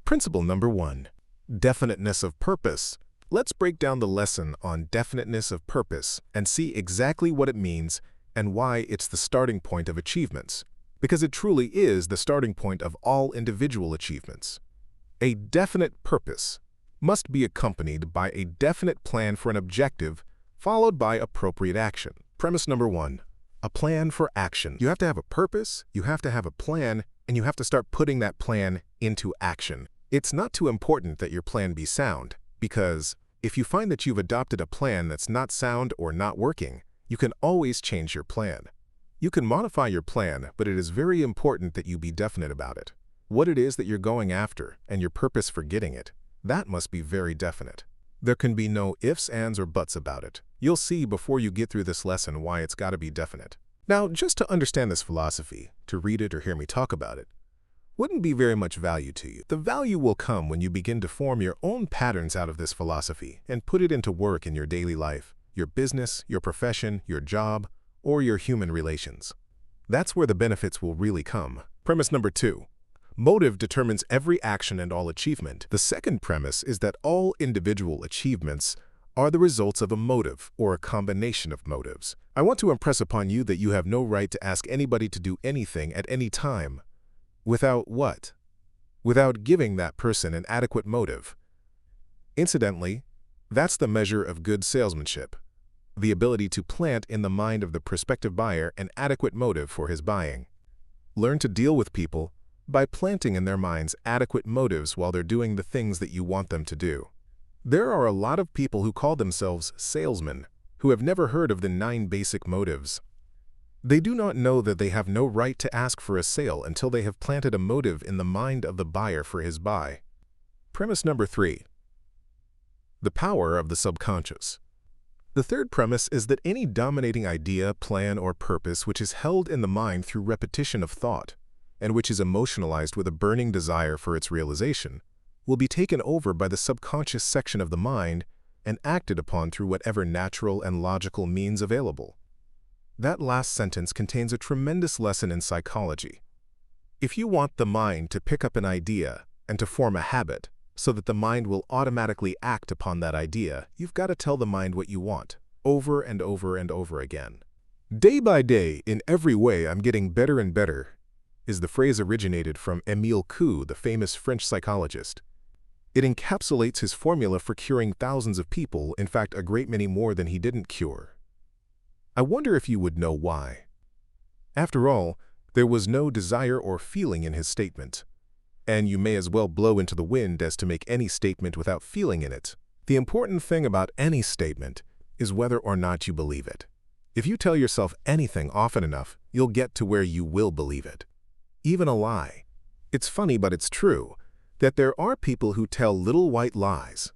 Principle number 1. Definiteness of purpose. Let's break down the lesson on definiteness of purpose and see exactly what it means and why it's the starting point of achievements, because it truly is the starting point of all individual achievements. A definite purpose must be accompanied by a definite plan for an objective, followed by appropriate action. Premise number 1. A plan for action. You have to have a purpose, you have to have a plan, and you have to start putting that plan into action. It's not too important that your plan be sound, because if you find that you've adopted a plan that's not sound or not working, you can always change your plan. You can modify your plan, but it is very important that you be definite about it. What it is that you're going after and your purpose for getting it, that must be very definite. There can be no ifs, ands, or buts about it. You'll see before you get through this lesson why it's got to be definite. Now, just to understand this philosophy, to read it or hear me talk about it, wouldn't be very much value to you. The value will come when you begin to form your own patterns out of this philosophy and put it into work in your daily life, your business, your profession, your job, or your human relations. That's where the benefits will really come. Premise number 2. Motive determines every action and all achievement. The second premise is that all individual achievements are the results of a motive or a combination of motives. I want to impress upon you that you have no right to ask anybody to do anything at any time without what? Without giving that person an adequate motive. Incidentally, that's the measure of good salesmanship, the ability to plant in the mind of the prospective buyer an adequate motive for his buying. Learn to deal with people by planting in their minds adequate motives while they're doing the things that you want them to do. There are a lot of people who call themselves salesmen who have never heard of the 9 basic motives. They do not know that they have no right to ask for a sale until they have planted a motive in the mind of the buyer for his buy. Premise number 3. The power of the subconscious. The third premise is that any dominating idea, plan, or purpose which is held in the mind through repetition of thought, and which is emotionalized with a burning desire for its realization, will be taken over by the subconscious section of the mind and acted upon through whatever natural and logical means available. That last sentence contains a tremendous lesson in psychology. If you want the mind to pick up an idea and to form a habit so that the mind will automatically act upon that idea, you've got to tell the mind what you want, over and over and over again. Day by day, in every way, I'm getting better and better, is the phrase originated from Émile Coué, the famous French psychologist. It encapsulates his formula for curing thousands of people, in fact, a great many more than he didn't cure. I wonder if you would know why. After all, there was no desire or feeling in his statement, and you may as well blow into the wind as to make any statement without feeling in it. The important thing about any statement is whether or not you believe it. If you tell yourself anything often enough, you'll get to where you will believe it. Even a lie. It's funny, but it's true, that there are people who tell little white lies,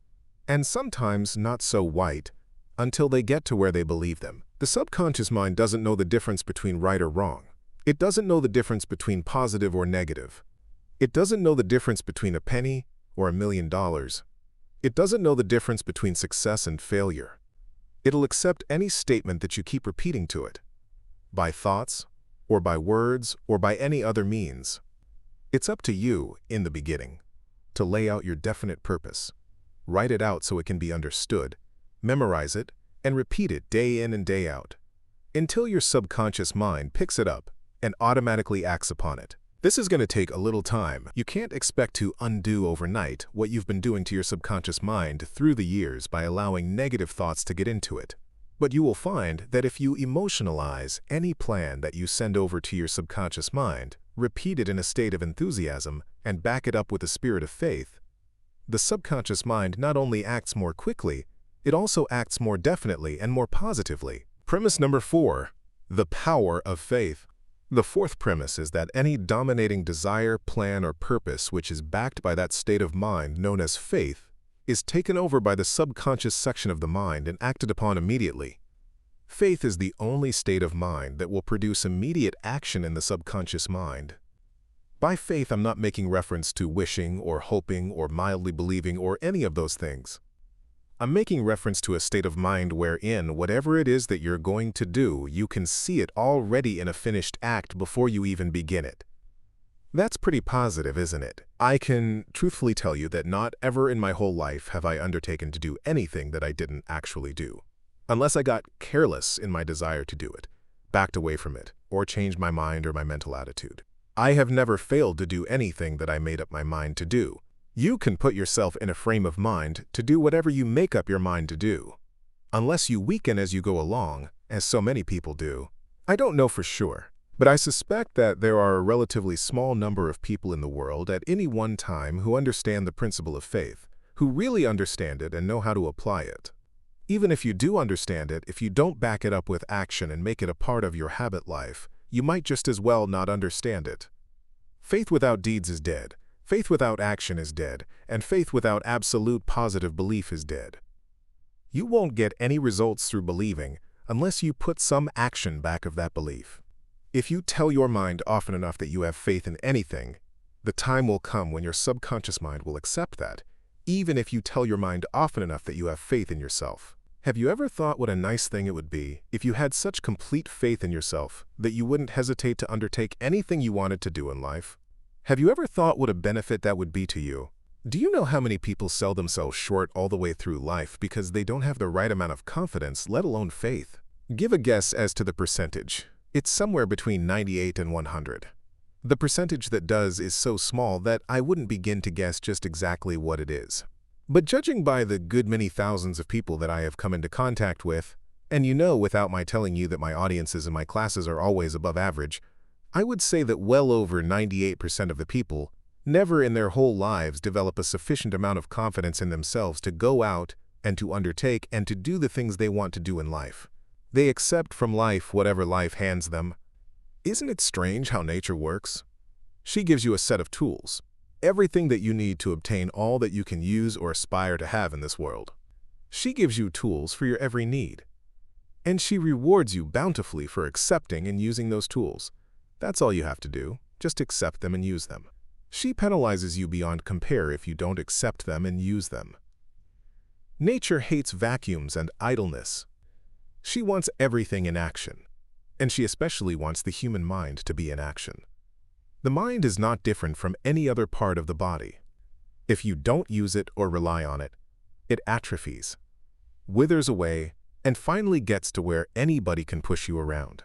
and sometimes not so white, until they get to where they believe them. The subconscious mind doesn't know the difference between right or wrong. It doesn't know the difference between positive or negative. It doesn't know the difference between a penny or $1 million. It doesn't know the difference between success and failure. It'll accept any statement that you keep repeating to it, by thoughts, or by words, or by any other means. It's up to you, in the beginning, to lay out your definite purpose. Write it out so it can be understood, memorize it, and repeat it day in and day out, until your subconscious mind picks it up and automatically acts upon it. This is going to take a little time. You can't expect to undo overnight what you've been doing to your subconscious mind through the years by allowing negative thoughts to get into it. But you will find that if you emotionalize any plan that you send over to your subconscious mind, repeat it in a state of enthusiasm, and back it up with a spirit of faith, the subconscious mind not only acts more quickly, it also acts more definitely and more positively. Premise number 4. The power of faith. The fourth premise is that any dominating desire, plan, or purpose which is backed by that state of mind known as faith is taken over by the subconscious section of the mind and acted upon immediately. Faith is the only state of mind that will produce immediate action in the subconscious mind. By faith, I'm not making reference to wishing or hoping or mildly believing or any of those things. I'm making reference to a state of mind wherein whatever it is that you're going to do, you can see it already in a finished act before you even begin it. That's pretty positive, isn't it? I can truthfully tell you that not ever in my whole life have I undertaken to do anything that I didn't actually do. Unless I got careless in my desire to do it, backed away from it, or changed my mind or my mental attitude. I have never failed to do anything that I made up my mind to do. You can put yourself in a frame of mind to do whatever you make up your mind to do. Unless you weaken as you go along, as so many people do. I don't know for sure, but I suspect that there are a relatively small number of people in the world at any one time who understand the principle of faith, who really understand it and know how to apply it. Even if you do understand it, if you don't back it up with action and make it a part of your habit life, you might just as well not understand it. Faith without deeds is dead, faith without action is dead, and faith without absolute positive belief is dead. You won't get any results through believing unless you put some action back of that belief. If you tell your mind often enough that you have faith in anything, the time will come when your subconscious mind will accept that, even if you tell your mind often enough that you have faith in yourself. Have you ever thought what a nice thing it would be if you had such complete faith in yourself that you wouldn't hesitate to undertake anything you wanted to do in life? Have you ever thought what a benefit that would be to you? Do you know how many people sell themselves short all the way through life because they don't have the right amount of confidence, let alone faith? Give a guess as to the percentage. It's somewhere between 98 and 100. The percentage that does is so small that I wouldn't begin to guess just exactly what it is. But judging by the good many thousands of people that I have come into contact with, and you know without my telling you that my audiences in my classes are always above average, I would say that well over 98% of the people never in their whole lives develop a sufficient amount of confidence in themselves to go out and to undertake and to do the things they want to do in life. They accept from life whatever life hands them. Isn't it strange how nature works? She gives you a set of tools. Everything that you need to obtain all that you can use or aspire to have in this world. She gives you tools for your every need. And she rewards you bountifully for accepting and using those tools. That's all you have to do, just accept them and use them. She penalizes you beyond compare if you don't accept them and use them. Nature hates vacuums and idleness. She wants everything in action, and she especially wants the human mind to be in action. The mind is not different from any other part of the body. If you don't use it or rely on it, it atrophies, withers away, and finally gets to where anybody can push you around.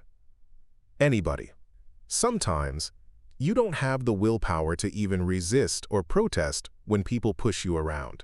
Anybody. Sometimes, you don't have the willpower to even resist or protest when people push you around.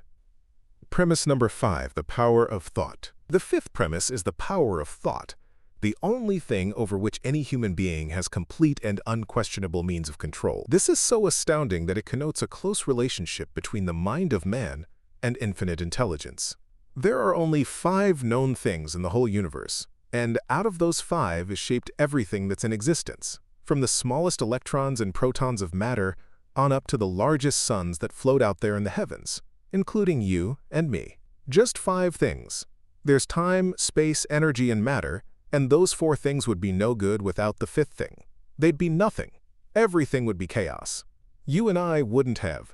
Premise number 5, the power of thought. The 5th premise is the power of thought, the only thing over which any human being has complete and unquestionable means of control. This is so astounding that it connotes a close relationship between the mind of man and infinite intelligence. There are only 5 known things in the whole universe, and out of those 5 is shaped everything that's in existence, from the smallest electrons and protons of matter on up to the largest suns that float out there in the heavens, including you and me. Just 5 things. There's time, space, energy, and matter, and those 4 things would be no good without the 5th thing. They'd be nothing. Everything would be chaos. You and I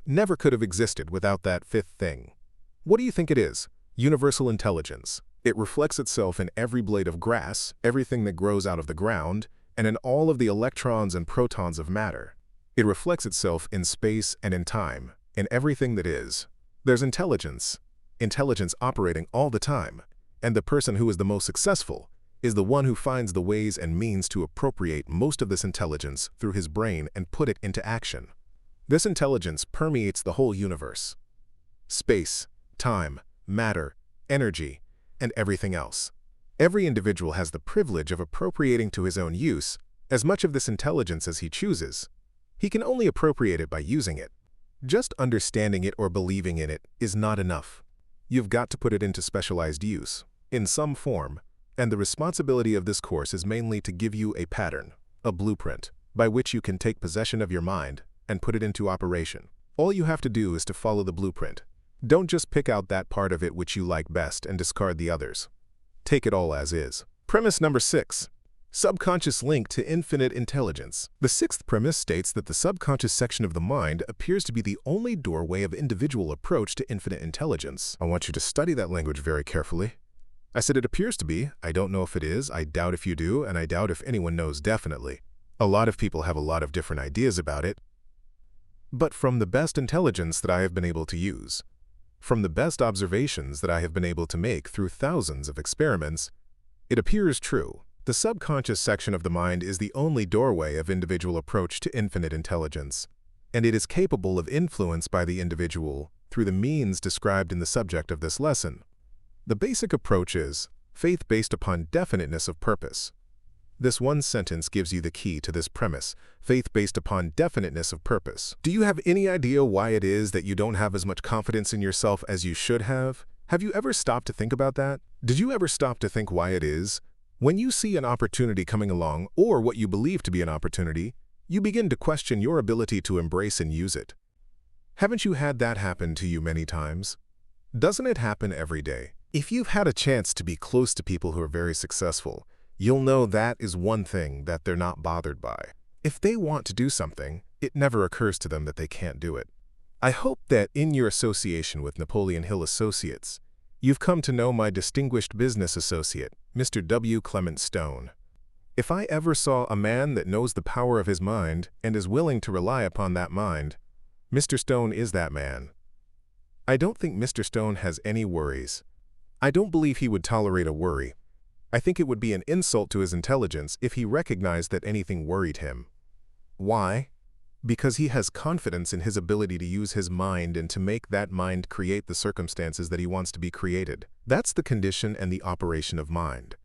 never could have existed without that 5th thing. What do you think it is? Universal intelligence. It reflects itself in every blade of grass, everything that grows out of the ground, and in all of the electrons and protons of matter. It reflects itself in space and in time, in everything that is. There's intelligence operating all the time, and the person who is the most successful is the one who finds the ways and means to appropriate most of this intelligence through his brain and put it into action. This intelligence permeates the whole universe. Space, time, matter, energy, and everything else. Every individual has the privilege of appropriating to his own use as much of this intelligence as he chooses. He can only appropriate it by using it. Just understanding it or believing in it is not enough. You've got to put it into specialized use, in some form, and the responsibility of this course is mainly to give you a pattern, a blueprint, by which you can take possession of your mind and put it into operation. All you have to do is to follow the blueprint. Don't just pick out that part of it which you like best and discard the others. Take it all as is. Premise number 6. Subconscious link to infinite intelligence. The 6th premise states that the subconscious section of the mind appears to be the only doorway of individual approach to infinite intelligence. I want you to study that language very carefully. I said it appears to be. I don't know if it is. I doubt if you do, and I doubt if anyone knows definitely. A lot of people have a lot of different ideas about it. but from the best intelligence that I have been able to use. From the best observations that I have been able to make through thousands of experiments, it appears true. The subconscious section of the mind is the only doorway of individual approach to infinite intelligence, and it is capable of influence by the individual through the means described in the subject of this lesson. The basic approach is faith based upon definiteness of purpose. This one sentence gives you the key to this premise, faith based upon definiteness of purpose. Do you have any idea why it is that you don't have as much confidence in yourself as you should have? Have you ever stopped to think about that? Did you ever stop to think why it is? When you see an opportunity coming along, or what you believe to be an opportunity, you begin to question your ability to embrace and use it. Haven't you had that happen to you many times? Doesn't it happen every day? If you've had a chance to be close to people who are very successful, you'll know that is one thing that they're not bothered by. If they want to do something, it never occurs to them that they can't do it. I hope that in your association with Napoleon Hill Associates, you've come to know my distinguished business associate, Mr. W. Clement Stone. If I ever saw a man that knows the power of his mind and is willing to rely upon that mind, Mr. Stone is that man. I don't think Mr. Stone has any worries. I don't believe he would tolerate a worry. I think it would be an insult to his intelligence if he recognized that anything worried him. Why? Because he has confidence in his ability to use his mind and to make that mind create the circumstances that he wants to be created. That's the condition and the operation of mind.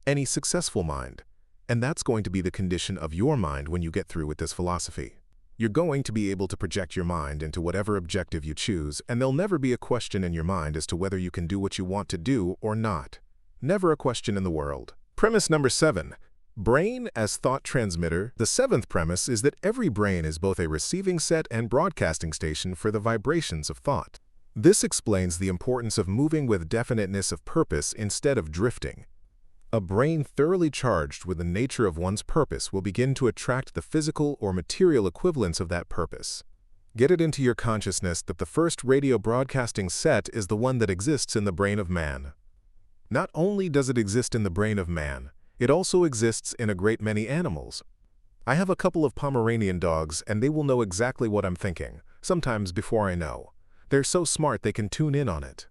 Any successful mind. And that's going to be the condition of your mind when you get through with this philosophy. You're going to be able to project your mind into whatever objective you choose, and there'll never be a question in your mind as to whether you can do what you want to do or not. Never a question in the world. Premise number 7. Brain as thought transmitter. The 7th premise is that every brain is both a receiving set and broadcasting station for the vibrations of thought. This explains the importance of moving with definiteness of purpose instead of drifting. A brain thoroughly charged with the nature of one's purpose will begin to attract the physical or material equivalents of that purpose. Get it into your consciousness that the first radio broadcasting set is the one that exists in the brain of man. Not only does it exist in the brain of man, it also exists in a great many animals. I have a couple of Pomeranian dogs, and they will know exactly what I'm thinking, sometimes before I know. They're so smart they can tune in on it.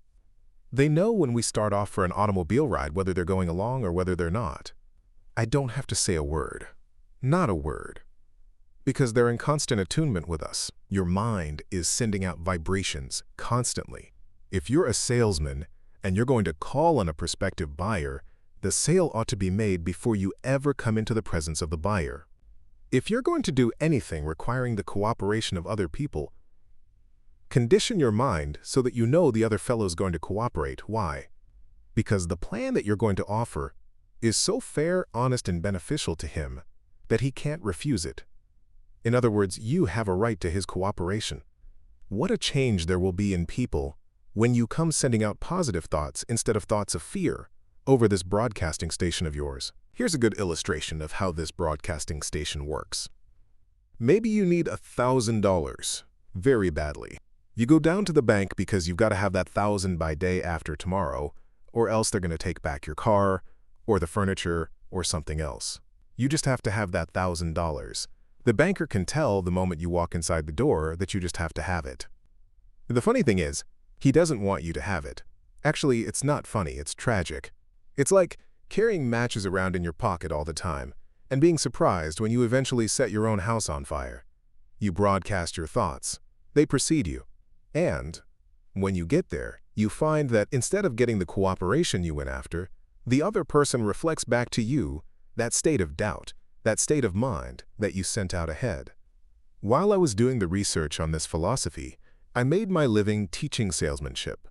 They know when we start off for an automobile ride whether they're going along or whether they're not. I don't have to say a word. Not a word. Because they're in constant attunement with us. Your mind is sending out vibrations constantly. If you're a salesman, and you're going to call on a prospective buyer, the sale ought to be made before you ever come into the presence of the buyer. If you're going to do anything requiring the cooperation of other people, condition your mind so that you know the other fellow's going to cooperate. Why? Because the plan that you're going to offer is so fair, honest, and beneficial to him that he can't refuse it. In other words, you have a right to his cooperation. What a change there will be in people when you come sending out positive thoughts instead of thoughts of fear over this broadcasting station of yours. Here's a good illustration of how this broadcasting station works. Maybe you need $1,000 very badly. You go down to the bank because you've got to have that 1,000 by day after tomorrow, or else they're going to take back your car, or the furniture, or something else. You just have to have that $1,000. The banker can tell the moment you walk inside the door that you just have to have it. The funny thing is, he doesn't want you to have it. Actually, it's not funny, it's tragic. It's like carrying matches around in your pocket all the time and being surprised when you eventually set your own house on fire. You broadcast your thoughts. They precede you. And when you get there, you find that instead of getting the cooperation you went after, the other person reflects back to you that state of doubt, that state of mind that you sent out ahead. While I was doing the research on this philosophy, I made my living teaching salesmanship.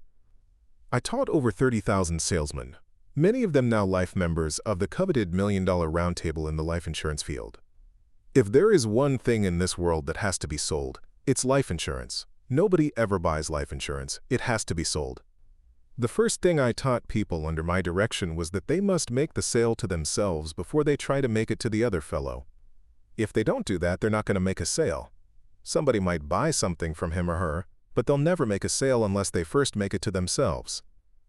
I taught over 30,000 salesmen, many of them now life members of the coveted $1 Million Roundtable in the life insurance field. If there is one thing in this world that has to be sold, it's life insurance. Nobody ever buys life insurance. It has to be sold. The first thing I taught people under my direction was that they must make the sale to themselves before they try to make it to the other fellow. If they don't do that, they're not going to make a sale. Somebody might buy something from him or her, but they'll never make a sale unless they first make it to themselves.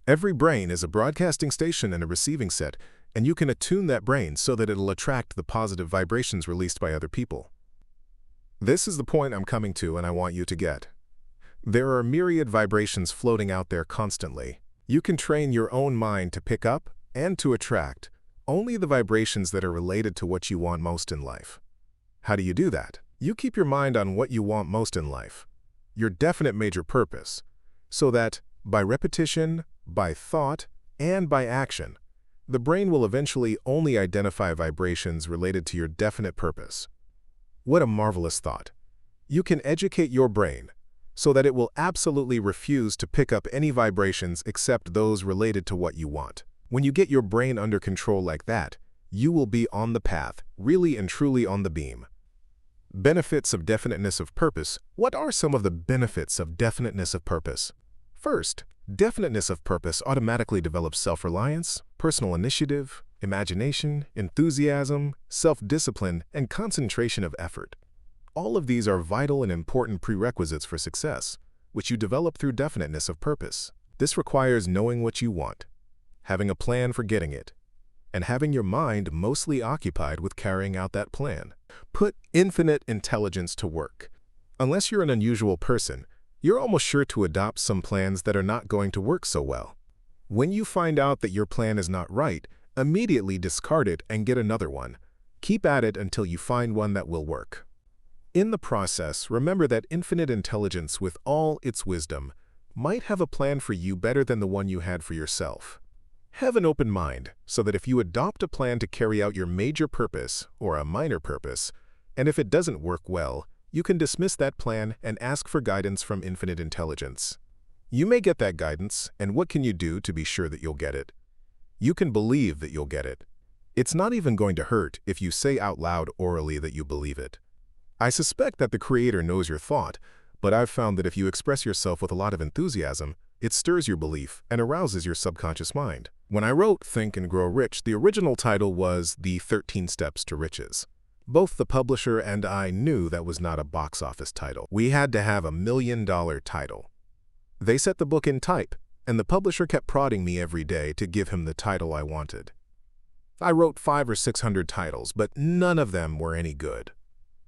Every brain is a broadcasting station and a receiving set, and you can attune that brain so that it'll attract the positive vibrations released by other people. This is the point I'm coming to and I want you to get. There are myriad vibrations floating out there constantly. You can train your own mind to pick up and to attract only the vibrations that are related to what you want most in life. How do you do that? You keep your mind on what you want most in life, your definite major purpose, so that by repetition, by thought, and by action, the brain will eventually only identify vibrations related to your definite purpose. What a marvelous thought. You can educate your brain so that it will absolutely refuse to pick up any vibrations except those related to what you want. When you get your brain under control like that, you will be on the path, really and truly on the beam. Benefits of definiteness of purpose. What are some of the benefits of definiteness of purpose? First, definiteness of purpose automatically develops self-reliance, personal initiative, imagination, enthusiasm, self-discipline, and concentration of effort. All of these are vital and important prerequisites for success, which you develop through definiteness of purpose. This requires knowing what you want, having a plan for getting it, and having your mind mostly occupied with carrying out that plan. Put infinite intelligence to work. Unless you're an unusual person, you're almost sure to adopt some plans that are not going to work so well. When you find out that your plan is not right, immediately discard it and get another one. Keep at it until you find one that will work. In the process, remember that infinite intelligence, with all its wisdom, might have a plan for you better than the one you had for yourself. Have an open mind so that if you adopt a plan to carry out your major purpose or a minor purpose, and if it doesn't work well, you can dismiss that plan and ask for guidance from infinite intelligence. You may get that guidance, and what can you do to be sure that you'll get it? You can believe that you'll get it. It's not even going to hurt if you say out loud orally that you believe it. I suspect that the Creator knows your thought, but I've found that if you express yourself with a lot of enthusiasm, it stirs your belief and arouses your subconscious mind. When I wrote Think and Grow Rich, the original title was The 13 Steps to Riches. Both the publisher and I knew that was not a box office title. We had to have $1 million title. They set the book in type, and the publisher kept prodding me every day to give him the title I wanted. I wrote 500 or 600 titles, but none of them were any good.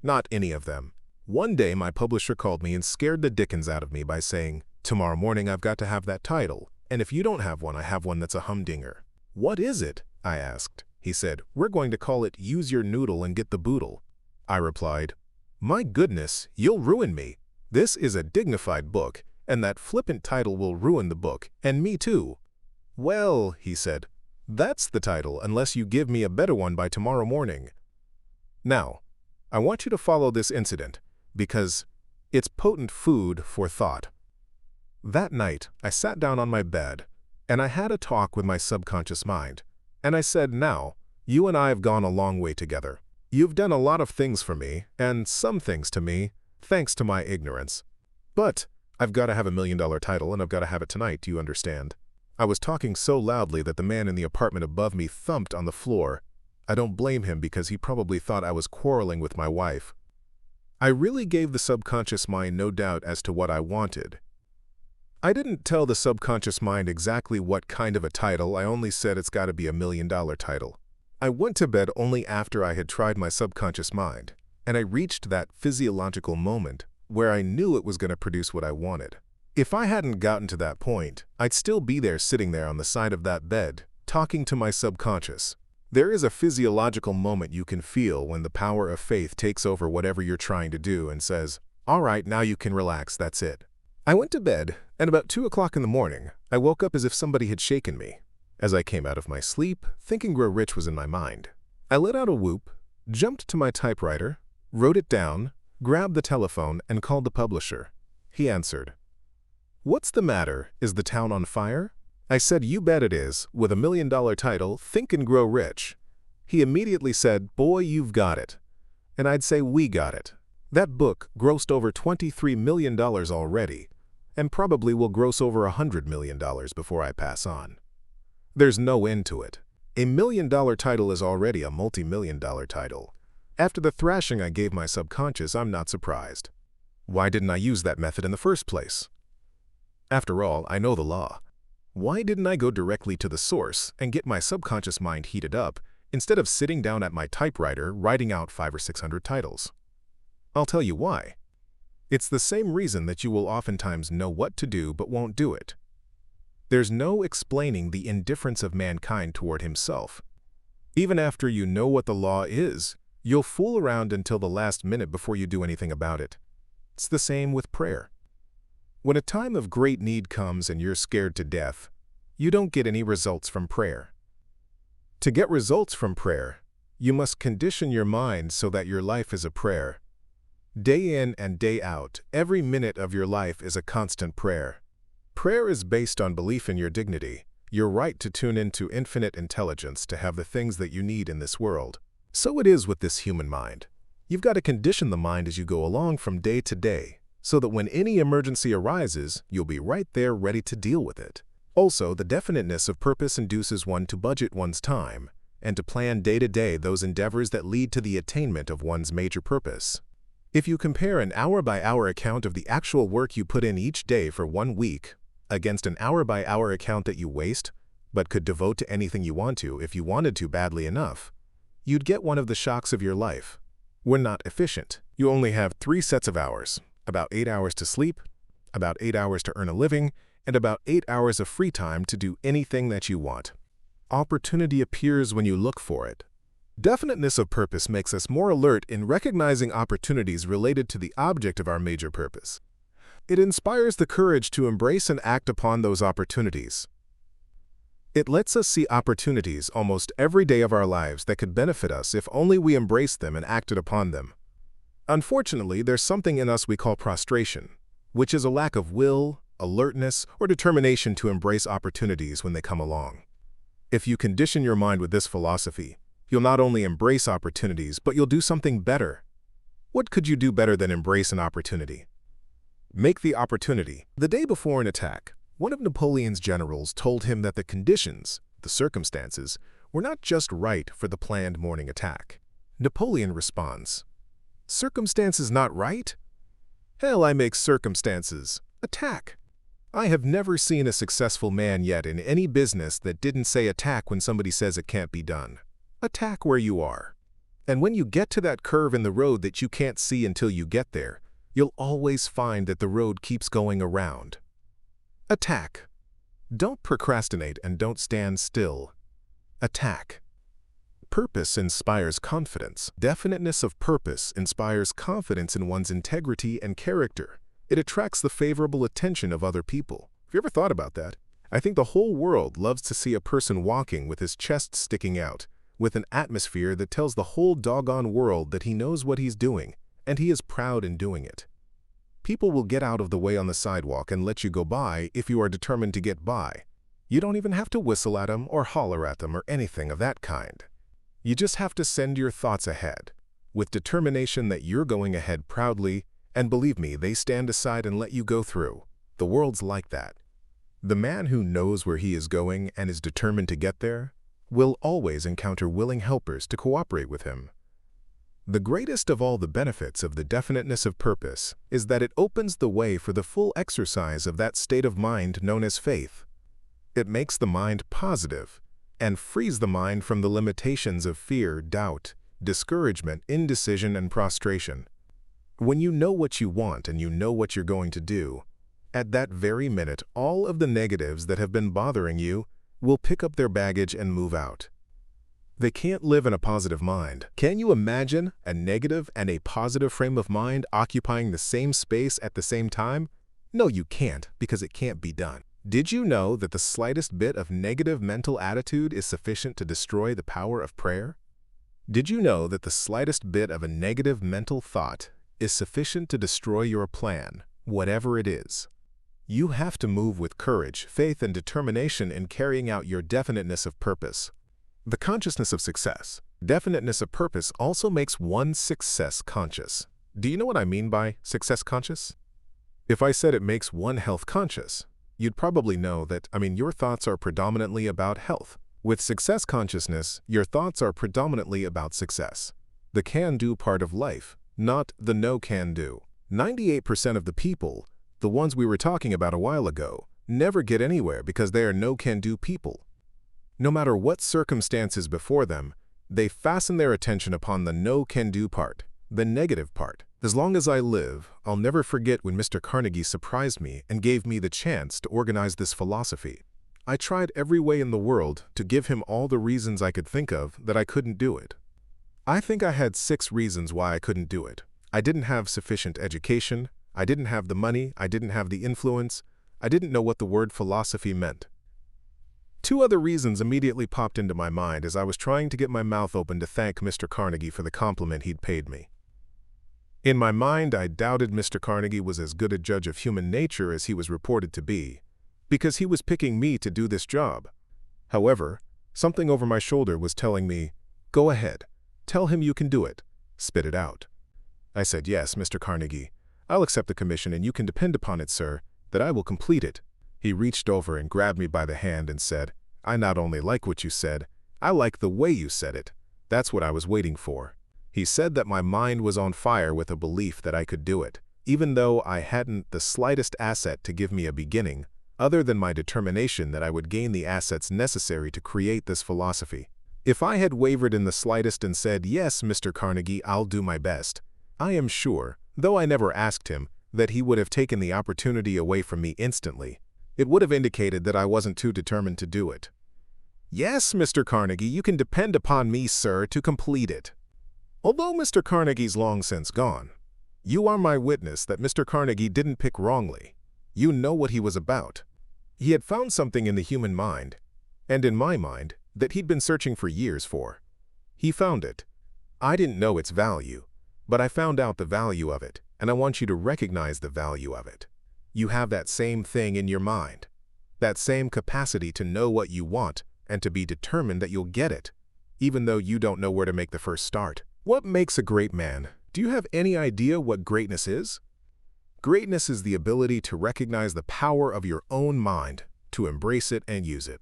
Not any of them. One day my publisher called me and scared the dickens out of me by saying, "Tomorrow morning I've got to have that title, and if you don't have one, I have one that's a humdinger." "What is it?" I asked. He said, "We're going to call it Use Your Noodle and Get the Boodle." I replied, "My goodness, you'll ruin me. This is a dignified book, and that flippant title will ruin the book, and me too." "Well," he said, "that's the title unless you give me a better one by tomorrow morning." Now, I want you to follow this incident because it's potent food for thought. That night, I sat down on my bed, and I had a talk with my subconscious mind. And I said, "Now, you and I have gone a long way together. You've done a lot of things for me, and some things to me, thanks to my ignorance. But I've got to have $1 million title, and I've got to have it tonight, do you understand?" I was talking so loudly that the man in the apartment above me thumped on the floor. I don't blame him because he probably thought I was quarreling with my wife. I really gave the subconscious mind no doubt as to what I wanted. I didn't tell the subconscious mind exactly what kind of a title. I only said it's got to be $1 million title. I went to bed only after I had tried my subconscious mind, and I reached that physiological moment where I knew it was going to produce what I wanted. If I hadn't gotten to that point, I'd still be there sitting there on the side of that bed, talking to my subconscious. There is a physiological moment you can feel when the power of faith takes over whatever you're trying to do and says, "All right, now you can relax, that's it." I went to bed, and about 2 o'clock in the morning, I woke up as if somebody had shaken me. As I came out of my sleep, Think and Grow Rich was in my mind. I let out a whoop, jumped to my typewriter, wrote it down, grabbed the telephone, and called the publisher. He answered. "What's the matter? Is the town on fire?" I said, "You bet it is, with $1 million title, Think and Grow Rich." He immediately said, "Boy, you've got it." And I'd say, "We got it." That book grossed over $23 million already, and probably will gross over $100 million before I pass on. There's no end to it. A $1 million title is already a multi-million-dollar title. After the thrashing I gave my subconscious, I'm not surprised. Why didn't I use that method in the first place? After all, I know the law. Why didn't I go directly to the source and get my subconscious mind heated up instead of sitting down at my typewriter writing out 500 or 600 titles? I'll tell you why. It's the same reason that you will oftentimes know what to do but won't do it. There's no explaining the indifference of mankind toward himself. Even after you know what the law is, you'll fool around until the last minute before you do anything about it. It's the same with prayer. When a time of great need comes and you're scared to death, you don't get any results from prayer. To get results from prayer, you must condition your mind so that your life is a prayer. Day in and day out, every minute of your life is a constant prayer. Prayer is based on belief in your dignity, your right to tune into infinite intelligence to have the things that you need in this world. So it is with this human mind. You've got to condition the mind as you go along from day to day, so that when any emergency arises, you'll be right there ready to deal with it. Also, the definiteness of purpose induces one to budget one's time and to plan day to day those endeavors that lead to the attainment of one's major purpose. If you compare an hour-by-hour account of the actual work you put in each day for 1 week against an hour-by-hour account that you waste, but could devote to anything you want to if you wanted to badly enough, you'd get one of the shocks of your life. We're not efficient. You only have 3 sets of hours, about 8 hours to sleep, about 8 hours to earn a living, and about 8 hours of free time to do anything that you want. Opportunity appears when you look for it. Definiteness of purpose makes us more alert in recognizing opportunities related to the object of our major purpose. It inspires the courage to embrace and act upon those opportunities. It lets us see opportunities almost every day of our lives that could benefit us if only we embraced them and acted upon them. Unfortunately, there's something in us we call prostration, which is a lack of will, alertness, or determination to embrace opportunities when they come along. If you condition your mind with this philosophy, you'll not only embrace opportunities, but you'll do something better. What could you do better than embrace an opportunity? Make the opportunity. The day before an attack, one of Napoleon's generals told him that the conditions, the circumstances, were not just right for the planned morning attack. Napoleon responds, "Circumstances not right? Hell, I make circumstances. Attack." I have never seen a successful man yet in any business that didn't say attack when somebody says it can't be done. Attack where you are. And when you get to that curve in the road that you can't see until you get there, you'll always find that the road keeps going around. Attack. Don't procrastinate and don't stand still. Attack. Purpose inspires confidence. Definiteness of purpose inspires confidence in one's integrity and character. It attracts the favorable attention of other people. Have you ever thought about that? I think the whole world loves to see a person walking with his chest sticking out, with an atmosphere that tells the whole doggone world that he knows what he's doing, and he is proud in doing it. People will get out of the way on the sidewalk and let you go by if you are determined to get by. You don't even have to whistle at them or holler at them or anything of that kind. You just have to send your thoughts ahead, with determination that you're going ahead proudly, and believe me, they stand aside and let you go through. The world's like that. The man who knows where he is going and is determined to get there will always encounter willing helpers to cooperate with him. The greatest of all the benefits of the definiteness of purpose is that it opens the way for the full exercise of that state of mind known as faith. It makes the mind positive and frees the mind from the limitations of fear, doubt, discouragement, indecision, and prostration. When you know what you want and you know what you're going to do, at that very minute, all of the negatives that have been bothering you will pick up their baggage and move out. They can't live in a positive mind. Can you imagine a negative and a positive frame of mind occupying the same space at the same time? No, you can't, because it can't be done. Did you know that the slightest bit of negative mental attitude is sufficient to destroy the power of prayer? Did you know that the slightest bit of a negative mental thought is sufficient to destroy your plan, whatever it is? You have to move with courage, faith, and determination in carrying out your definiteness of purpose. The consciousness of success. Definiteness of purpose also makes one success conscious. Do you know what I mean by success conscious? If I said it makes one health conscious, you'd probably know that, your thoughts are predominantly about health. With success consciousness, your thoughts are predominantly about success. The can-do part of life, not the no-can-do. 98% of the people, the ones we were talking about a while ago, never get anywhere because they are no-can-do people. No matter what circumstances before them, they fasten their attention upon the no-can-do part. The negative part. As long as I live, I'll never forget when Mr. Carnegie surprised me and gave me the chance to organize this philosophy. I tried every way in the world to give him all the reasons I could think of that I couldn't do it. I think I had 6 reasons why I couldn't do it. I didn't have sufficient education, I didn't have the money, I didn't have the influence, I didn't know what the word philosophy meant. 2 other reasons immediately popped into my mind as I was trying to get my mouth open to thank Mr. Carnegie for the compliment he'd paid me. In my mind, I doubted Mr. Carnegie was as good a judge of human nature as he was reported to be, because he was picking me to do this job. However, something over my shoulder was telling me, "Go ahead, tell him you can do it, spit it out." I said, "Yes, Mr. Carnegie, I'll accept the commission and you can depend upon it, sir, that I will complete it." He reached over and grabbed me by the hand and said, "I not only like what you said, I like the way you said it. That's what I was waiting for." He said that my mind was on fire with a belief that I could do it, even though I hadn't the slightest asset to give me a beginning, other than my determination that I would gain the assets necessary to create this philosophy. If I had wavered in the slightest and said, "Yes, Mr. Carnegie, I'll do my best," I am sure, though I never asked him, that he would have taken the opportunity away from me instantly. It would have indicated that I wasn't too determined to do it. "Yes, Mr. Carnegie, you can depend upon me, sir, to complete it." Although Mr. Carnegie's long since gone, you are my witness that Mr. Carnegie didn't pick wrongly. You know what he was about. He had found something in the human mind, and in my mind, that he'd been searching for years for. He found it. I didn't know its value, but I found out the value of it, and I want you to recognize the value of it. You have that same thing in your mind, that same capacity to know what you want and to be determined that you'll get it, even though you don't know where to make the first start. What makes a great man? Do you have any idea what greatness is? Greatness is the ability to recognize the power of your own mind, to embrace it and use it.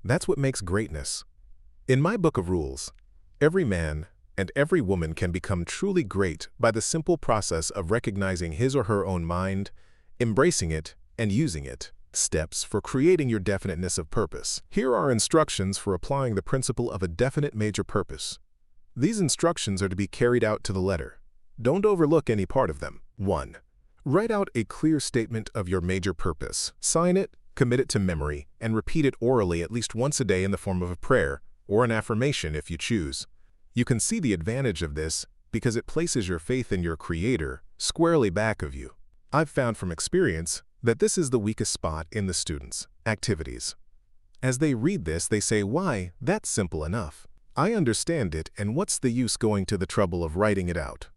That's what makes greatness. In my book of rules, every man and every woman can become truly great by the simple process of recognizing his or her own mind, embracing it, and using it. Steps for creating your definiteness of purpose. Here are instructions for applying the principle of a definite major purpose. These instructions are to be carried out to the letter. Don't overlook any part of them. 1. Write out a clear statement of your major purpose. Sign it, commit it to memory, and repeat it orally at least once a day in the form of a prayer or an affirmation if you choose. You can see the advantage of this because it places your faith in your Creator squarely back of you. I've found from experience that this is the weakest spot in the students' activities. As they read this, they say, "Why, that's simple enough. I understand it, and what's the use going to the trouble of writing it out?"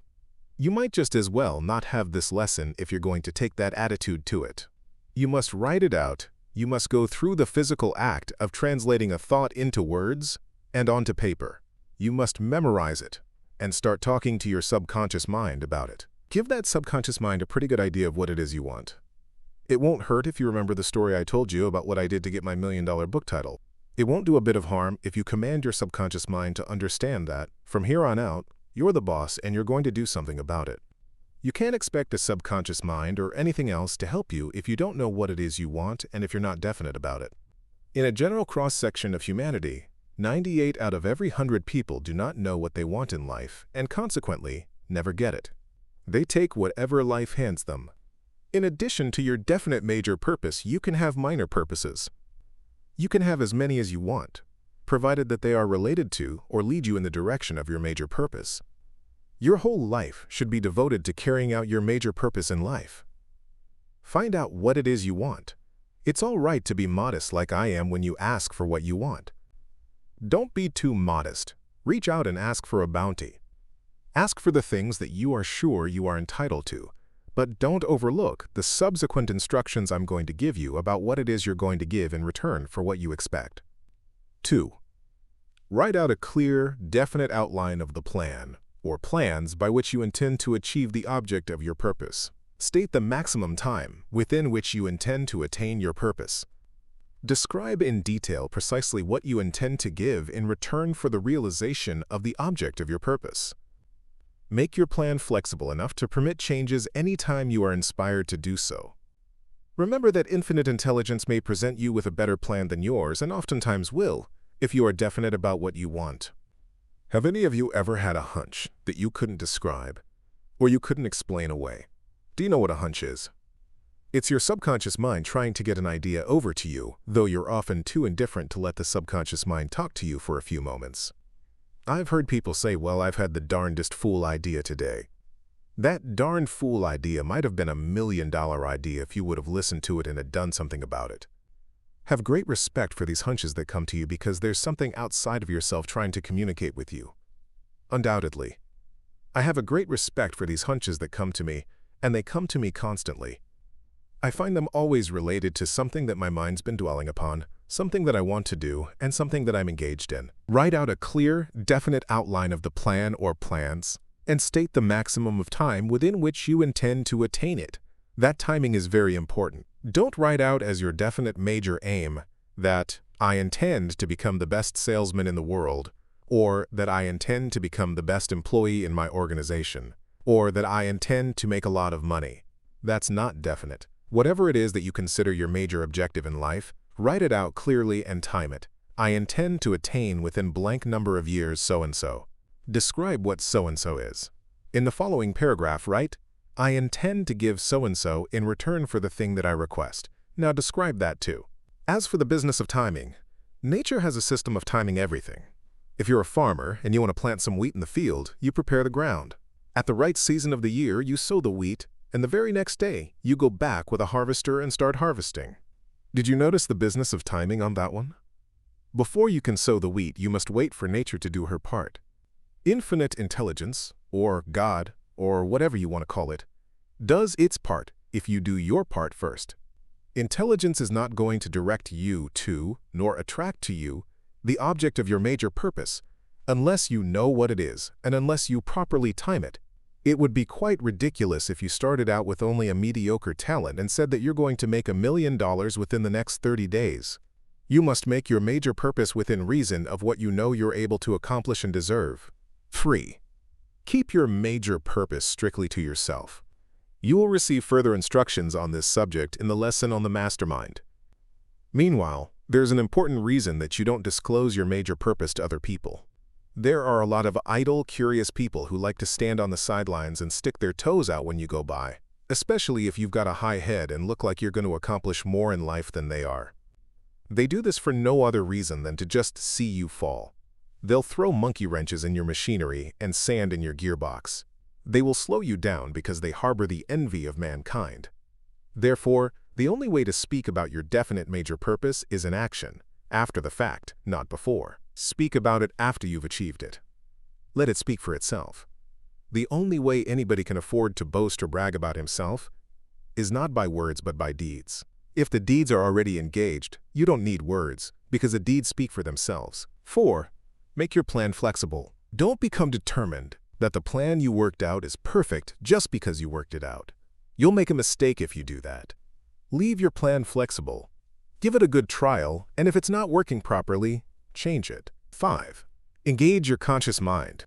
You might just as well not have this lesson if you're going to take that attitude to it. You must write it out. You must go through the physical act of translating a thought into words and onto paper. You must memorize it and start talking to your subconscious mind about it. Give that subconscious mind a pretty good idea of what it is you want. It won't hurt if you remember the story I told you about what I did to get my $1 million book title. It won't do a bit of harm if you command your subconscious mind to understand that, from here on out, you're the boss and you're going to do something about it. You can't expect a subconscious mind or anything else to help you if you don't know what it is you want and if you're not definite about it. In a general cross-section of humanity, 98 out of every 100 people do not know what they want in life and consequently never get it. They take whatever life hands them. In addition to your definite major purpose, you can have minor purposes. You can have as many as you want, provided that they are related to or lead you in the direction of your major purpose. Your whole life should be devoted to carrying out your major purpose in life. Find out what it is you want. It's all right to be modest like I am when you ask for what you want. Don't be too modest. Reach out and ask for a bounty. Ask for the things that you are sure you are entitled to, but don't overlook the subsequent instructions I'm going to give you about what it is you're going to give in return for what you expect. 2. Write out a clear, definite outline of the plan, or plans by which you intend to achieve the object of your purpose. State the maximum time within which you intend to attain your purpose. Describe in detail precisely what you intend to give in return for the realization of the object of your purpose. Make your plan flexible enough to permit changes anytime you are inspired to do so. Remember that infinite intelligence may present you with a better plan than yours, and oftentimes will, if you are definite about what you want. Have any of you ever had a hunch that you couldn't describe, or you couldn't explain away. Do you know what a hunch is? It's your subconscious mind trying to get an idea over to you, though you're often too indifferent to let the subconscious mind talk to you for a few moments. I've heard people say, well, I've had the darndest fool idea today. That darn fool idea might have been $1 million idea if you would have listened to it and had done something about it. Have great respect for these hunches that come to you because there's something outside of yourself trying to communicate with you. Undoubtedly. I have a great respect for these hunches that come to me, and they come to me constantly. I find them always related to something that my mind's been dwelling upon, something that I want to do, and something that I'm engaged in. Write out a clear, definite outline of the plan or plans, and state the maximum of time within which you intend to attain it. That timing is very important. Don't write out as your definite major aim that I intend to become the best salesman in the world, or that I intend to become the best employee in my organization, or that I intend to make a lot of money. That's not definite. Whatever it is that you consider your major objective in life, write it out clearly and time it. I intend to attain within blank number of years so-and-so. Describe what so-and-so is. In the following paragraph, write, I intend to give so-and-so in return for the thing that I request. Now describe that too. As for the business of timing, nature has a system of timing everything. If you're a farmer and you want to plant some wheat in the field, you prepare the ground. At the right season of the year, you sow the wheat, and the very next day, you go back with a harvester and start harvesting. Did you notice the business of timing on that one? Before you can sow the wheat, you must wait for nature to do her part. Infinite intelligence, or God, or whatever you want to call it, does its part if you do your part first. Intelligence is not going to direct you to, nor attract to you, the object of your major purpose, unless you know what it is and unless you properly time it. It would be quite ridiculous if you started out with only a mediocre talent and said that you're going to make $1 million within the next 30 days. You must make your major purpose within reason of what you know you're able to accomplish and deserve. 3. Keep your major purpose strictly to yourself. You will receive further instructions on this subject in the lesson on the mastermind. Meanwhile, there's an important reason that you don't disclose your major purpose to other people. There are a lot of idle, curious people who like to stand on the sidelines and stick their toes out when you go by, especially if you've got a high head and look like you're going to accomplish more in life than they are. They do this for no other reason than to just see you fall. They'll throw monkey wrenches in your machinery and sand in your gearbox. They will slow you down because they harbor the envy of mankind. Therefore, the only way to speak about your definite major purpose is in action, after the fact, not before. Speak about it after you've achieved it. Let it speak for itself. The only way anybody can afford to boast or brag about himself is not by words but by deeds. If the deeds are already engaged, you don't need words, because the deeds speak for themselves. 4. Make your plan flexible. Don't become determined that the plan you worked out is perfect just because you worked it out. You'll make a mistake if you do that. Leave your plan flexible. Give it a good trial, and if it's not working properly, change it. 5. Engage your conscious mind.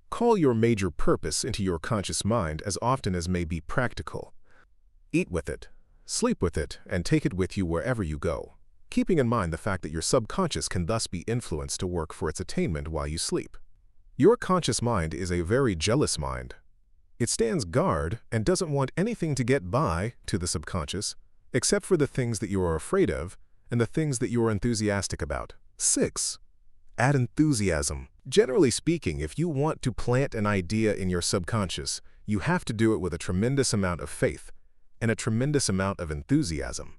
Call your major purpose into your conscious mind as often as may be practical. Eat with it, sleep with it, and take it with you wherever you go, keeping in mind the fact that your subconscious can thus be influenced to work for its attainment while you sleep. Your conscious mind is a very jealous mind. It stands guard and doesn't want anything to get by to the subconscious, except for the things that you are afraid of and the things that you are enthusiastic about. 6. Add enthusiasm. Generally speaking, if you want to plant an idea in your subconscious, you have to do it with a tremendous amount of faith and a tremendous amount of enthusiasm.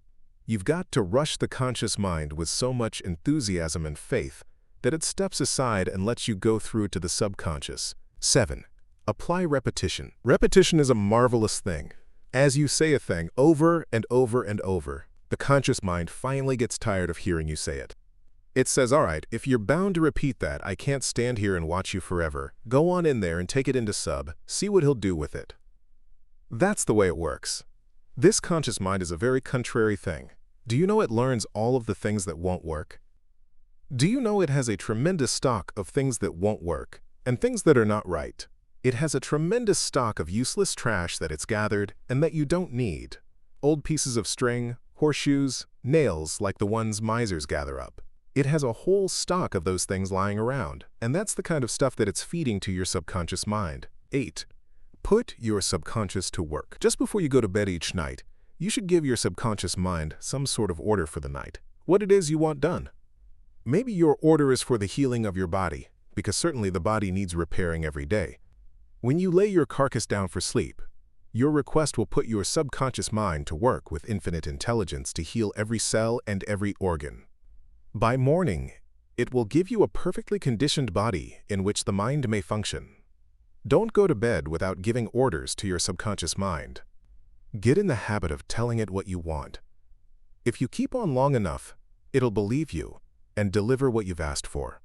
You've got to rush the conscious mind with so much enthusiasm and faith that it steps aside and lets you go through to the subconscious. 7. Apply repetition. Repetition is a marvelous thing. As you say a thing over and over and over, the conscious mind finally gets tired of hearing you say it. It says, all right, if you're bound to repeat that, I can't stand here and watch you forever. Go on in there and take it into sub, see what he'll do with it. That's the way it works. This conscious mind is a very contrary thing. Do you know it learns all of the things that won't work? Do you know it has a tremendous stock of things that won't work and things that are not right? It has a tremendous stock of useless trash that it's gathered and that you don't need. Old pieces of string, horseshoes, nails like the ones misers gather up. It has a whole stock of those things lying around, and that's the kind of stuff that it's feeding to your subconscious mind. 8. Put your subconscious to work. Just before you go to bed each night, you should give your subconscious mind some sort of order for the night. What it is you want done. Maybe your order is for the healing of your body, because certainly the body needs repairing every day. When you lay your carcass down for sleep, your request will put your subconscious mind to work with infinite intelligence to heal every cell and every organ. By morning, it will give you a perfectly conditioned body in which the mind may function. Don't go to bed without giving orders to your subconscious mind. Get in the habit of telling it what you want. If you keep on long enough, it'll believe you and deliver what you've asked for.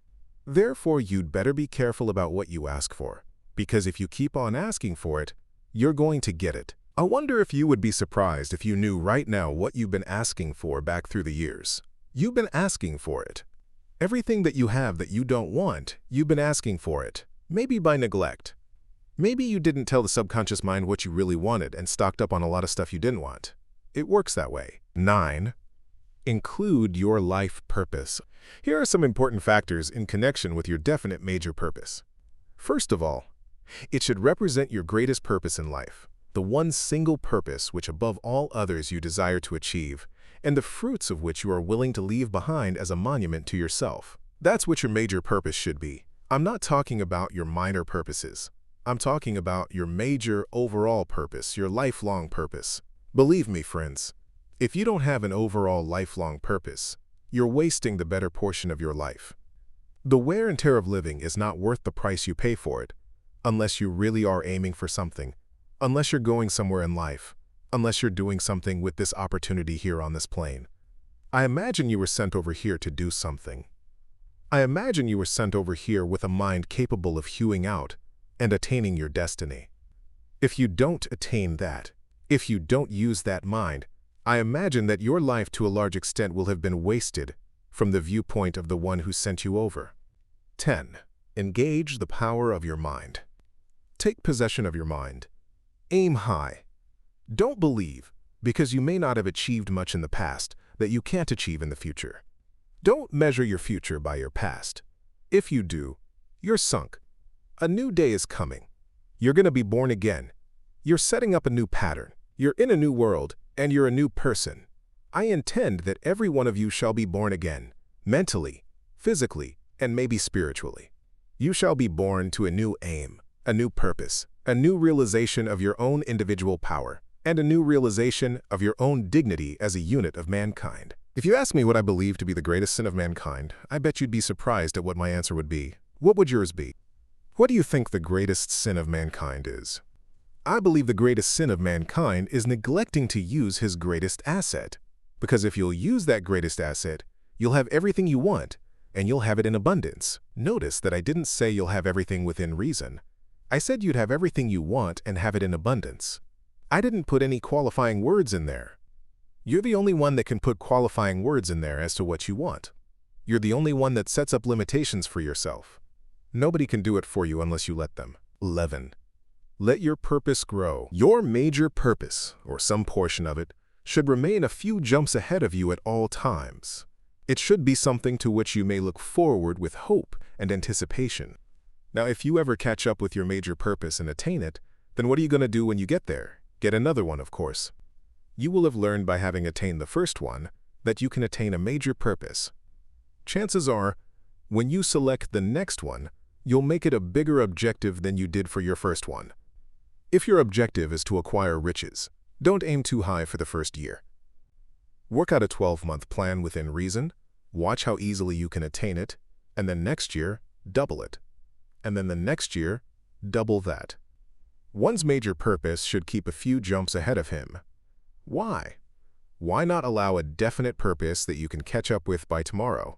Therefore, you'd better be careful about what you ask for, because if you keep on asking for it, you're going to get it. I wonder if you would be surprised if you knew right now what you've been asking for back through the years. You've been asking for it. Everything that you have that you don't want, you've been asking for it, maybe by neglect. Maybe you didn't tell the subconscious mind what you really wanted and stocked up on a lot of stuff you didn't want. It works that way. 9. Include your life purpose. Here are some important factors in connection with your definite major purpose. First of all, it should represent your greatest purpose in life, the one single purpose which above all others you desire to achieve, and the fruits of which you are willing to leave behind as a monument to yourself. That's what your major purpose should be. I'm not talking about your minor purposes. I'm talking about your major overall purpose, your lifelong purpose. Believe me, friends, if you don't have an overall lifelong purpose, you're wasting the better portion of your life. The wear and tear of living is not worth the price you pay for it, unless you really are aiming for something, unless you're going somewhere in life, unless you're doing something with this opportunity here on this plane. I imagine you were sent over here to do something. I imagine you were sent over here with a mind capable of hewing out and attaining your destiny. If you don't attain that, if you don't use that mind, I imagine that your life to a large extent will have been wasted from the viewpoint of the one who sent you over. 10. Engage the power of your mind. Take possession of your mind. Aim high. Don't believe, because you may not have achieved much in the past, that you can't achieve in the future. Don't measure your future by your past. If you do, you're sunk. A new day is coming. You're going to be born again. You're setting up a new pattern. You're in a new world, and you're a new person. I intend that every one of you shall be born again, mentally, physically, and maybe spiritually. You shall be born to a new aim, a new purpose, a new realization of your own individual power, and a new realization of your own dignity as a unit of mankind. If you ask me what I believe to be the greatest sin of mankind, I bet you'd be surprised at what my answer would be. What would yours be? What do you think the greatest sin of mankind is? I believe the greatest sin of mankind is neglecting to use his greatest asset. Because if you'll use that greatest asset, you'll have everything you want, and you'll have it in abundance. Notice that I didn't say you'll have everything within reason. I said you'd have everything you want and have it in abundance. I didn't put any qualifying words in there. You're the only one that can put qualifying words in there as to what you want. You're the only one that sets up limitations for yourself. Nobody can do it for you unless you let them. 11. Let your purpose grow. Your major purpose, or some portion of it, should remain a few jumps ahead of you at all times. It should be something to which you may look forward with hope and anticipation. Now, if you ever catch up with your major purpose and attain it, then what are you going to do when you get there? Get another one, of course. You will have learned by having attained the first one that you can attain a major purpose. Chances are, when you select the next one, you'll make it a bigger objective than you did for your first one. If your objective is to acquire riches, don't aim too high for the first year. Work out a 12-month plan within reason, watch how easily you can attain it, and then next year, double it. And then the next year, double that. One's major purpose should keep a few jumps ahead of him. Why? Why not allow a definite purpose that you can catch up with by tomorrow?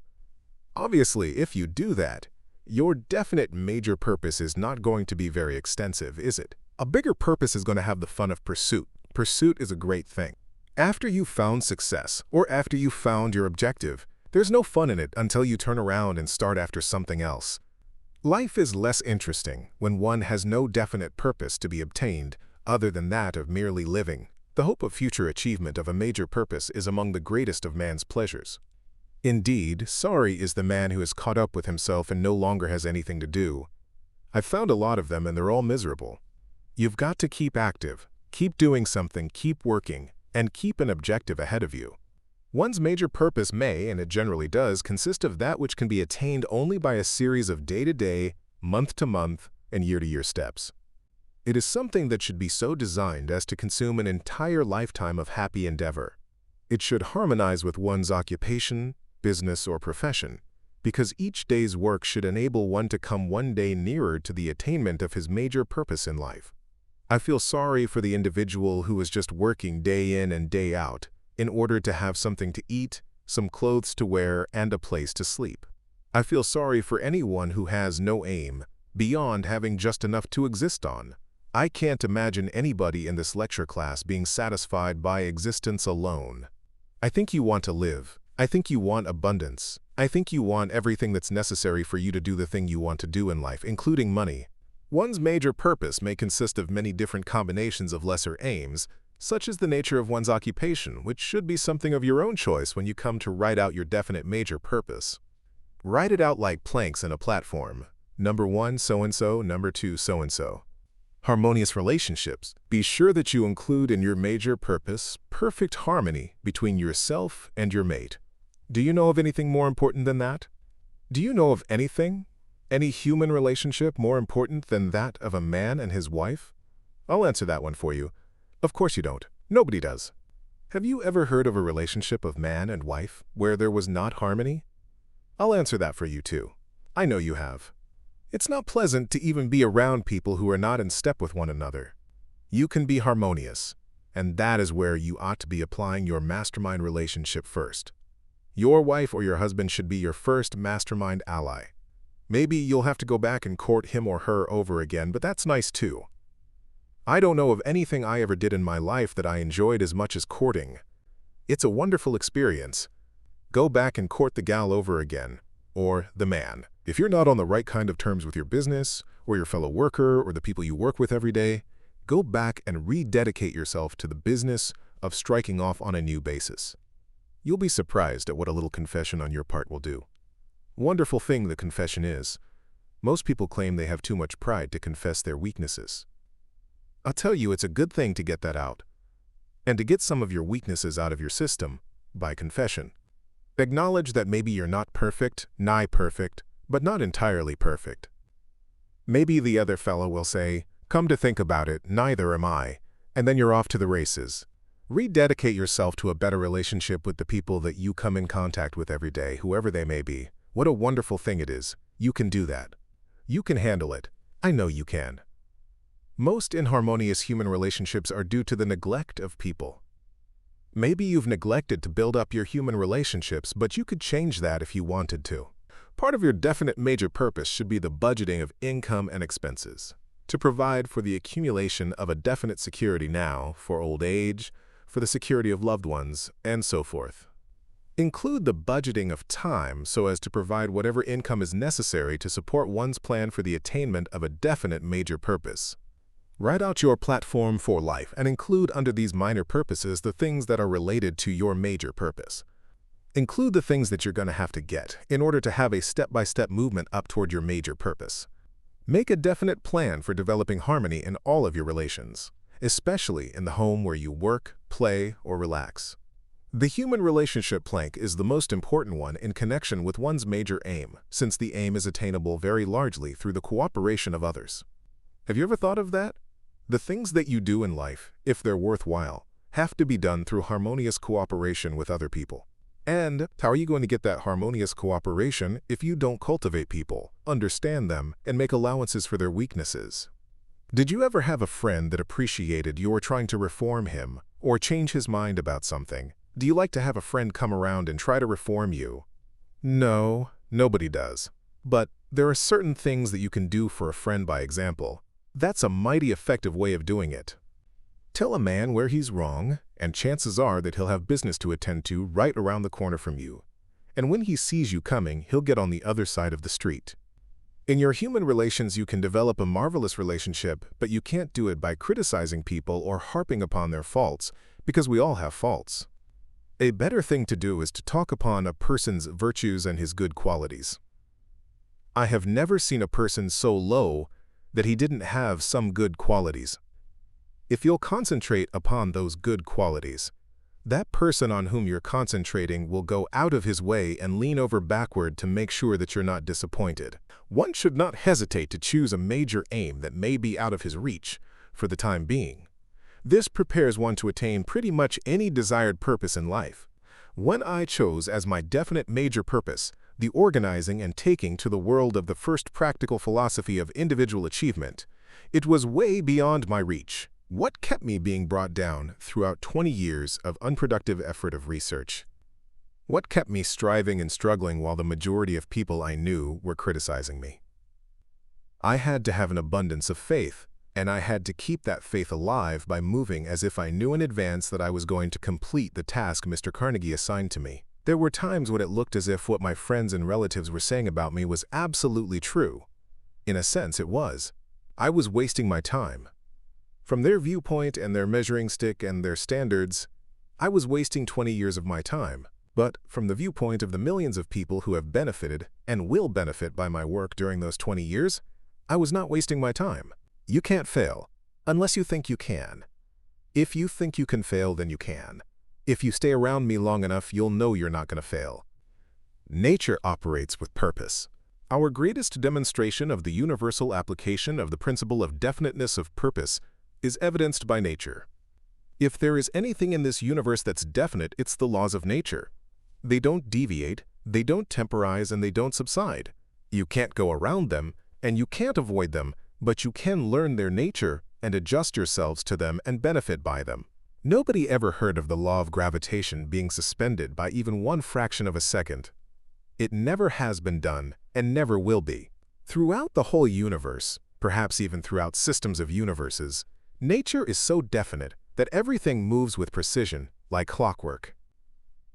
Obviously, if you do that, your definite major purpose is not going to be very extensive, is it? A bigger purpose is going to have the fun of pursuit. Pursuit is a great thing. After you've found success, or after you've found your objective, there's no fun in it until you turn around and start after something else. Life is less interesting when one has no definite purpose to be obtained other than that of merely living. The hope of future achievement of a major purpose is among the greatest of man's pleasures. Indeed, sorry is the man who has caught up with himself and no longer has anything to do. I've found a lot of them and they're all miserable. You've got to keep active, keep doing something, keep working, and keep an objective ahead of you. One's major purpose may, and it generally does, consist of that which can be attained only by a series of day-to-day, month-to-month, and year-to-year steps. It is something that should be so designed as to consume an entire lifetime of happy endeavor. It should harmonize with one's occupation, business, or profession, because each day's work should enable one to come one day nearer to the attainment of his major purpose in life. I feel sorry for the individual who is just working day in and day out in order to have something to eat, some clothes to wear, and a place to sleep. I feel sorry for anyone who has no aim beyond having just enough to exist on. I can't imagine anybody in this lecture class being satisfied by existence alone. I think you want to live. I think you want abundance. I think you want everything that's necessary for you to do the thing you want to do in life, including money. One's major purpose may consist of many different combinations of lesser aims, such as the nature of one's occupation, which should be something of your own choice when you come to write out your definite major purpose. Write it out like planks in a platform. Number 1, so-and-so. Number 2, so-and-so. Harmonious relationships. Be sure that you include in your major purpose perfect harmony between yourself and your mate. Do you know of anything more important than that? Do you know of anything, any human relationship more important than that of a man and his wife? I'll answer that one for you. Of course you don't. Nobody does. Have you ever heard of a relationship of man and wife where there was not harmony? I'll answer that for you too. I know you have. It's not pleasant to even be around people who are not in step with one another. You can be harmonious, and that is where you ought to be applying your mastermind relationship first. Your wife or your husband should be your first mastermind ally. Maybe you'll have to go back and court him or her over again, but that's nice too. I don't know of anything I ever did in my life that I enjoyed as much as courting. It's a wonderful experience. Go back and court the gal over again, or the man. If you're not on the right kind of terms with your business, or your fellow worker, or the people you work with every day, go back and rededicate yourself to the business of striking off on a new basis. You'll be surprised at what a little confession on your part will do. Wonderful thing the confession is. Most people claim they have too much pride to confess their weaknesses. I'll tell you, it's a good thing to get that out, and to get some of your weaknesses out of your system by confession. Acknowledge that maybe you're not perfect, nigh perfect, but not entirely perfect. Maybe the other fellow will say, "Come to think about it, neither am I," and then you're off to the races. Rededicate yourself to a better relationship with the people that you come in contact with every day, whoever they may be. What a wonderful thing it is. You can do that. You can handle it. I know you can. Most inharmonious human relationships are due to the neglect of people. Maybe you've neglected to build up your human relationships, but you could change that if you wanted to. Part of your definite major purpose should be the budgeting of income and expenses, to provide for the accumulation of a definite security now, for old age, for the security of loved ones, and so forth. Include the budgeting of time so as to provide whatever income is necessary to support one's plan for the attainment of a definite major purpose. Write out your platform for life and include under these minor purposes the things that are related to your major purpose. Include the things that you're going to have to get in order to have a step-by-step movement up toward your major purpose. Make a definite plan for developing harmony in all of your relations, especially in the home where you work, play, or relax. The human relationship plank is the most important one in connection with one's major aim, since the aim is attainable very largely through the cooperation of others. Have you ever thought of that? The things that you do in life, if they're worthwhile, have to be done through harmonious cooperation with other people. And how are you going to get that harmonious cooperation if you don't cultivate people, understand them, and make allowances for their weaknesses? Did you ever have a friend that appreciated you were trying to reform him or change his mind about something? Do you like to have a friend come around and try to reform you? No, nobody does. But there are certain things that you can do for a friend by example. That's a mighty effective way of doing it. Tell a man where he's wrong, and chances are that he'll have business to attend to right around the corner from you. And when he sees you coming, he'll get on the other side of the street. In your human relations, you can develop a marvelous relationship, but you can't do it by criticizing people or harping upon their faults, because we all have faults. A better thing to do is to talk upon a person's virtues and his good qualities. I have never seen a person so low that he didn't have some good qualities. If you'll concentrate upon those good qualities, that person on whom you're concentrating will go out of his way and lean over backward to make sure that you're not disappointed. One should not hesitate to choose a major aim that may be out of his reach for the time being. This prepares one to attain pretty much any desired purpose in life. When I chose as my definite major purpose the organizing and taking to the world of the first practical philosophy of individual achievement, it was way beyond my reach. What kept me being brought down throughout 20 years of unproductive effort of research? What kept me striving and struggling while the majority of people I knew were criticizing me? I had to have an abundance of faith, and I had to keep that faith alive by moving as if I knew in advance that I was going to complete the task Mr. Carnegie assigned to me. There were times when it looked as if what my friends and relatives were saying about me was absolutely true. In a sense, it was. I was wasting my time. From their viewpoint and their measuring stick and their standards, I was wasting 20 years of my time. But from the viewpoint of the millions of people who have benefited and will benefit by my work during those 20 years, I was not wasting my time. You can't fail unless you think you can. If you think you can fail, then you can. If you stay around me long enough, you'll know you're not going to fail. Nature operates with purpose. Our greatest demonstration of the universal application of the principle of definiteness of purpose is evidenced by nature. If there is anything in this universe that's definite, it's the laws of nature. They don't deviate, they don't temporize, and they don't subside. You can't go around them, and you can't avoid them, but you can learn their nature and adjust yourselves to them and benefit by them. Nobody ever heard of the law of gravitation being suspended by even one fraction of a second. It never has been done and never will be. Throughout the whole universe, perhaps even throughout systems of universes, nature is so definite that everything moves with precision, like clockwork.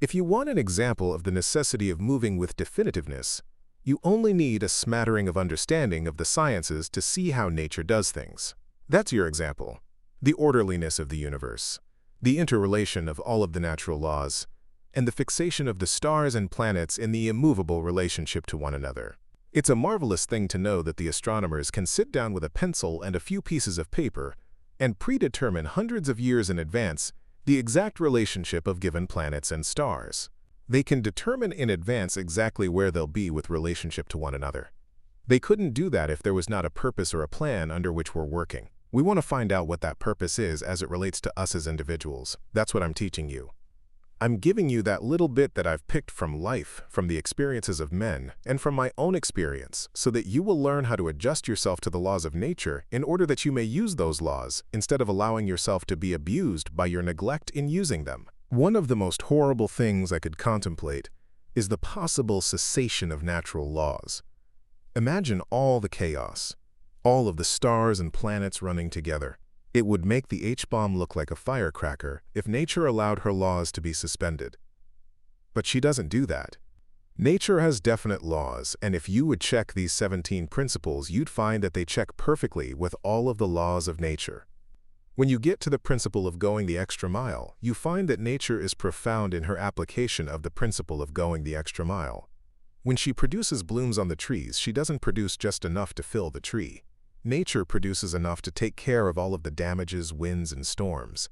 If you want an example of the necessity of moving with definitiveness, you only need a smattering of understanding of the sciences to see how nature does things. That's your example. The orderliness of the universe, the interrelation of all of the natural laws, and the fixation of the stars and planets in the immovable relationship to one another. It's a marvelous thing to know that the astronomers can sit down with a pencil and a few pieces of paper and predetermine hundreds of years in advance the exact relationship of given planets and stars. They can determine in advance exactly where they'll be with relationship to one another. They couldn't do that if there was not a purpose or a plan under which we're working. We want to find out what that purpose is as it relates to us as individuals. That's what I'm teaching you. I'm giving you that little bit that I've picked from life, from the experiences of men, and from my own experience, so that you will learn how to adjust yourself to the laws of nature in order that you may use those laws instead of allowing yourself to be abused by your neglect in using them. One of the most horrible things I could contemplate is the possible cessation of natural laws. Imagine all the chaos, all of the stars and planets running together. It would make the H-bomb look like a firecracker if nature allowed her laws to be suspended. But she doesn't do that. Nature has definite laws, and if you would check these 17 principles, you'd find that they check perfectly with all of the laws of nature. When you get to the principle of going the extra mile, you find that nature is profound in her application of the principle of going the extra mile. When she produces blooms on the trees, she doesn't produce just enough to fill the tree. Nature produces enough to take care of all of the damages, winds, and storms.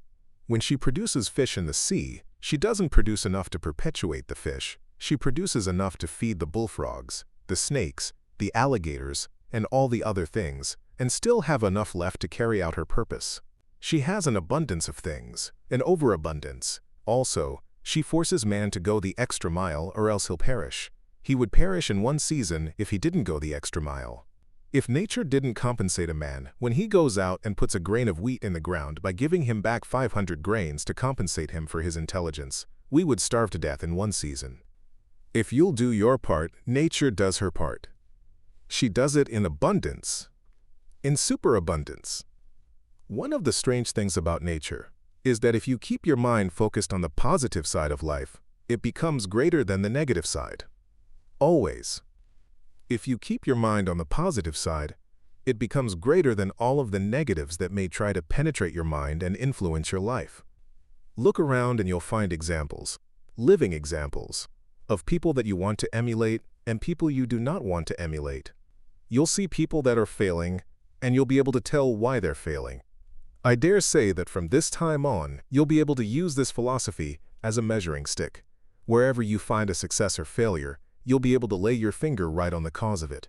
When she produces fish in the sea, she doesn't produce enough to perpetuate the fish. She produces enough to feed the bullfrogs, the snakes, the alligators, and all the other things, and still have enough left to carry out her purpose. She has an abundance of things, an overabundance. Also, she forces man to go the extra mile or else he'll perish. He would perish in one season if he didn't go the extra mile. If nature didn't compensate a man when he goes out and puts a grain of wheat in the ground by giving him back 500 grains to compensate him for his intelligence, we would starve to death in one season. If you'll do your part, nature does her part. She does it in abundance, in superabundance. One of the strange things about nature is that if you keep your mind focused on the positive side of life, it becomes greater than the negative side. Always. If you keep your mind on the positive side, it becomes greater than all of the negatives that may try to penetrate your mind and influence your life. Look around and you'll find examples, living examples, of people that you want to emulate and people you do not want to emulate. You'll see people that are failing, and you'll be able to tell why they're failing. I dare say that from this time on, you'll be able to use this philosophy as a measuring stick. Wherever you find a success or failure, you'll be able to lay your finger right on the cause of it.